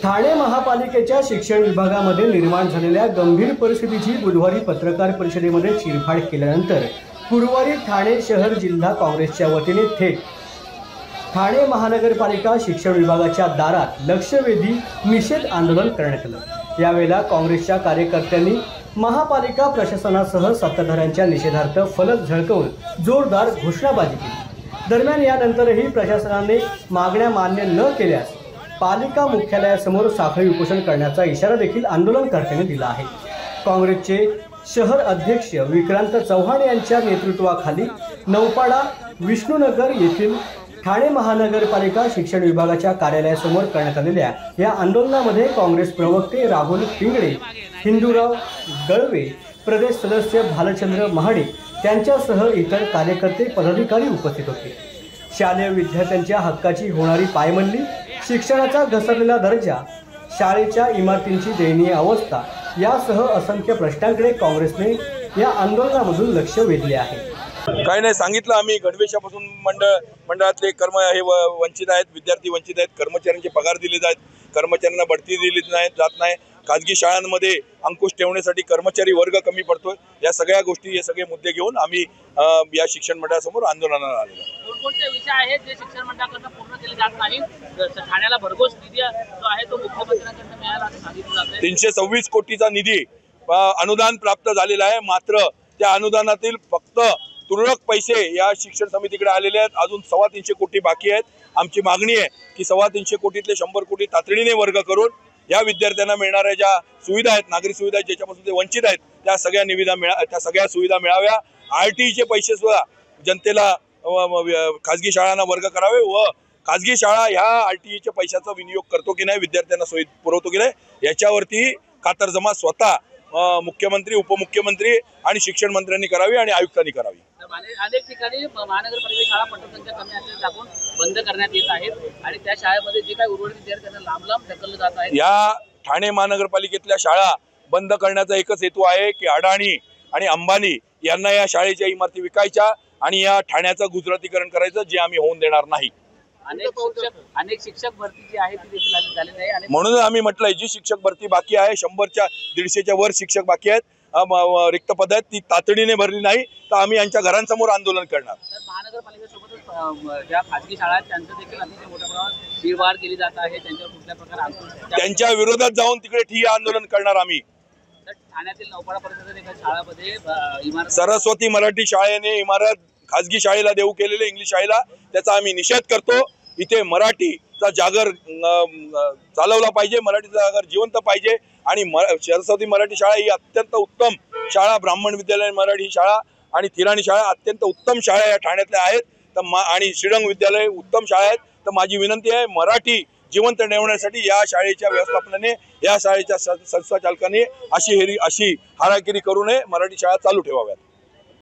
ठाणे महापालिकेच्या शिक्षण विभागामध्ये निर्माण झालेल्या गंभीर परिस्थितीची बुधवारी पत्रकार परिषदेमध्ये चिरफाड केल्यानंतर गुरुवारी ठाणे शहर जिल्हा काँग्रेसच्या वतीने थेट ठाणे महानगरपालिका शिक्षण विभागाच्या दारात लक्षवेधी निषेध आंदोलन करण्यात आलं। यावेळेला काँग्रेसच्या कार्यकर्त्यांनी महापालिका प्रशासनासह सत्ताधाऱ्यांच्या निषेधार्थ फलक झळकवून जोरदार घोषणाबाजी केली। दरम्यान यानंतरही प्रशासनाने मागण्या मान्य न केल्यास पालिका मुख्यालयासमोर साखळी उपोषण करण्याचा इशारा देखील आंदोलनकर्त्यांनी दिला आहे। काँग्रेसचे शहर अध्यक्ष विक्रांत चव्हाण यांच्या नेतृत्वाखाली नौपाडा विष्णुनगर येथील ठाणे महानगरपालिका शिक्षण विभागाच्या कार्यालयासमोर करण्यात आलेल्या या आंदोलनामध्ये काँग्रेस प्रवक्ते राहुल पिंगळे, हिंदूराव गळवे, प्रदेश सदस्य भालचंद्र महाडिक त्यांच्यासह इतर कार्यकर्ते पदाधिकारी उपस्थित होते। शालेय विद्यार्थ्यांच्या हक्काची होणारी पायमल्ली, शिक्षणाचा घसरलेला दर्जा, शाळेच्या इमारतींची दयनीय अवस्था यासह असंख्य प्रश्नांकडे काँग्रेसने या आंदोलनामधून लक्ष वेधले आहे। काही नाही सांगितलं आम्ही गणवेशापासून मंडळातले हे वंचित आहेत, विद्यार्थी वंचित आहेत, कर्मचाऱ्यांचे पगार दिले जात, कर्मचाऱ्यांना बढती दिली जात नाही, खाजगी शाळांमध्ये अंकुश ठेवण्यासाठी कर्मचारी वर्ग कमी पडतोय। या सगळ्या गोष्टी, हे सगळे मुद्दे घेऊन आम्ही या शिक्षण मंडळासमोर आंदोलनाला आलेलो आहोत। कोणकोणते विषय आहेत जे शिक्षण मंडळाकडून पूर्ण केले जात नाही? ठाण्याला भरघोस निधी जो आहे तो मुख्यमंत्र्यांकडून मिळाला असं सांगितलं जातं। 326 कोटीचा निधी अनुदान प्राप्त झालेला आहे, मात्र त्या अनुदानातील फक्त तुरळक पैसे या शिक्षण समितीकडे आलेले आहेत। अजून 325 कोटी बाकी आहेत। आमची मागणी आहे की 325 कोटीतले 100 कोटी तातडीने वर्ग करून या विद्यार्थ्यांना मिळणाऱ्या ज्या सुविधा आहेत, नागरी सुविधा ज्याच्यापासून ते वंचित आहेत, त्या सगळ्या सुविधा मिळाव्या। RTEचे पैसे सुद्धा जनतेला खाजगी शाळांना वर्ग करावे व खाजगी शाळा ह्या RTEच्या पैशाचा विनियोग करतो की नाही, विद्यार्थ्यांना सोयी पुरवतो की नाही, याच्यावरती खातरजमा स्वतः मुख्यमंत्री, उपमुख्यमंत्री आणि शिक्षण मंत्र्यांनी करावी आणि आयुक्तांनी करावी। अनेक ठिकाणी महानगरपालिका शाळा पटसंख्या कमी असल्याचे दाखवून बंद करण्यात येत आहेत आणि त्या शाळेमध्ये जे काही उर्वरित विद्यार्थ्यांना लांब लांब ढकललं जात आहे। या ठाणे महानगरपालिकेतल्या शाळा बंद करण्याचा एकच हेतू आहे की अडाणी आणि अंबानी यांना या शाळेच्या इमारती विकायच्या आणि या ठाण्याचं गुजरातीकरण करायचं, जे आम्ही होऊन देणार नाही। अनेक शिक्षक भरती जी आहे ती देखील झाली नाही, म्हणून आम्ही म्हटलंय जी शिक्षक भरती बाकी आहे, 100च्या 150च्या वर शिक्षक बाकी आहेत, रिक्त पद आहेत, ती तातडीने भरली नाही तर आम्ही यांच्या घरांसमोर आंदोलन करणार। तर महानगरपालिकेसोबतच ज्या खाजगी शाळा आहेत त्यांचं देखील अतिशय मोठ्या प्रमाणात निर्वाह केली जात आहे, त्यांच्यावर कुठल्या प्रकारे त्यांच्या विरोधात जाऊन तिकडे ठिय्या आंदोलन करणार आम्ही। ठाण्यातील नौपाडा परिसरातील एका शाळेमध्ये इमारत सरस्वती मराठी शाळेने इमारत खाजगी शाळेला देऊ केलेले, इंग्लिश शाळेला, त्याचा आम्ही निषेध करतो। इथे मराठीचा जागर चालवला पाहिजे, मराठीचा जागर जिवंत पाहिजे आणि सरस्वती मराठी शाळा ही अत्यंत उत्तम शाळा, ब्राह्मण विद्यालय मराठी शाळा आणि थिराणी शाळा अत्यंत उत्तम शाळा या ठाण्यातल्या आहेत, तर आणि श्रीरंग विद्यालय उत्तम शाळा आहेत। तर माझी विनंती आहे, मराठी जिवंत ठेवण्यासाठी या शाळेच्या व्यवस्थापनाने, या शाळेच्या संस्थाचालकांनी अशी हाराकिरी करू नये, मराठी शाळा चालू ठेवाव्यात।